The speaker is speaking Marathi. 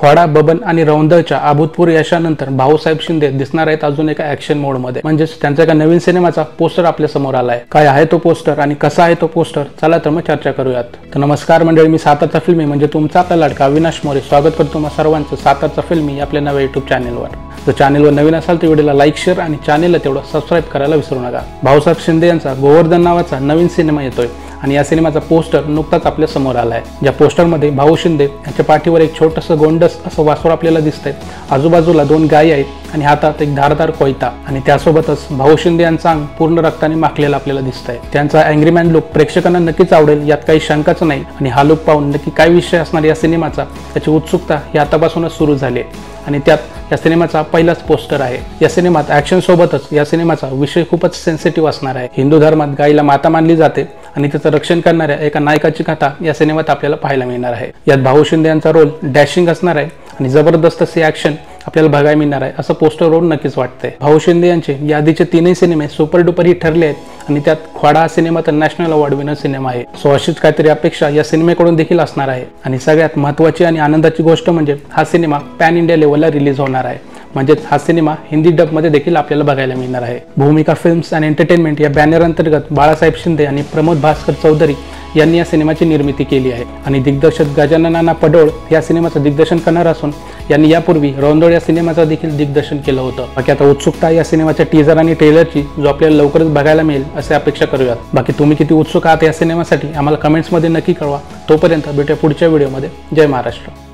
ख्वाडा, बबन आणि रौंदळच्या अभूतपूर्व यशानंतर भाऊसाहेब शिंदे दिसणार आहेत अजून एका ॲक्शन मोडमध्ये, म्हणजेच त्यांच्या एका नवीन सिनेमाचा पोस्टर आपल्या समोर आलाय। काय आहे तो पोस्टर आणि कसा आहे तो पोस्टर, चला तर मग चर्चा करूयात। तर नमस्कार मंडळी, मी सातारचा फिल्मी म्हणजे तुमचा आपला लाडका अविनाश मोरे स्वागत करतो तुम्हा सर्वांचं सातारचा फिल्मी आपल्या नव्या YouTube चॅनलवर। जर चॅनलवर नवीन असाल तर व्हिडिओला लाईक, शेअर आणि चॅनलला तेवढं सबस्क्राईब करायला विसरू नका। भाऊसाहेब शिंदे यांचा गोवर्धन नावाचा नवीन सिनेमा येतोय आणि या सिनेमाचा पोस्टर नुकताच आपल्या समोर आलाय। ज्या पोस्टरमध्ये भाऊ शिंदे यांच्या पाठीवर एक छोटंसं गोंडस असं वासर आपल्याला दिसतंय, आजूबाजूला 2 गायी आहेत आणि हातात एक धारदार कोयता आणि त्यासोबतच भाऊ शिंदे यांचा अंग पूर्ण रक्ताने माखलेला आपल्याला दिसतंय। त्यांचा अँग्रीमॅन लुक प्रेक्षकांना नक्कीच आवडेल यात काही शंकाच नाही आणि हा लुक पाहून नक्की काय विषय असणार या सिनेमाचा त्याची उत्सुकता ही आतापासूनच सुरू झाली आणि त्यात या सिनेमाचा पहिलाच पोस्टर आहे। या सिनेमात ॲक्शन सोबतच या सिनेमाचा विषय खूपच सेन्सिटिव्ह असणार आहे। हिंदू धर्मात गायीला माता मानली जाते आणि त्याचं रक्षण करणाऱ्या एका नायकाची कथा या सिनेमात आपल्याला पाहायला मिळणार आहे। यात भाऊ शिंदे यांचा रोल डॅशिंग असणार आहे आणि जबरदस्त असे ॲक्शन आपल्याला बघायला मिळणार आहे असं पोस्टरवरून नक्कीच वाटतंय। भाऊ शिंदे यांचे यादीचे 3ही सिनेमे सुपर डुपर हिट ठरले आहेत आणि त्यात ख्वाडा हा सिनेमा तर नॅशनल अवॉर्ड विनर सिनेमा आहे। सो अशीच काहीतरी अपेक्षा या सिनेमेकडून देखील असणार आहे आणि सगळ्यात महत्त्वाची आणि आनंदाची गोष्ट म्हणजे हा सिनेमा पॅन इंडिया लेवलला रिलीज होणार आहे, म्हणजे हा सिनेमा हिंदी डब मध्ये देखील आपल्याला बघायला मिळणार आहे। भूमिका फिल्म्स अँड एंटरटेनमेंट या बॅनर अंतर्गत बाळासाहेब शिंदे आणि प्रमोद भास्कर चौधरी यांनी या सिनेमाची निर्मिती केली आहे आणि दिग्दर्शक गजानन नाना पडोळ या सिनेमाचं दिग्दर्शन करणार असून यांनी यापूर्वी रौंदळ या सिनेमाचं देखील दिग्दर्शन केलं होतं। बाकी आता उत्सुकता या सिनेमाच्या टीजर आणि ट्रेलरची जो आपल्याला लवकरच बघायला मिळेल असे अपेक्षा करूयात। बाकी तुम्ही किती उत्सुक आहात या सिनेमासाठी आम्हाला कमेंट्समध्ये नक्की कळवा। तोपर्यंत भेटूया पुढच्या व्हिडिओमध्ये। जय महाराष्ट्र।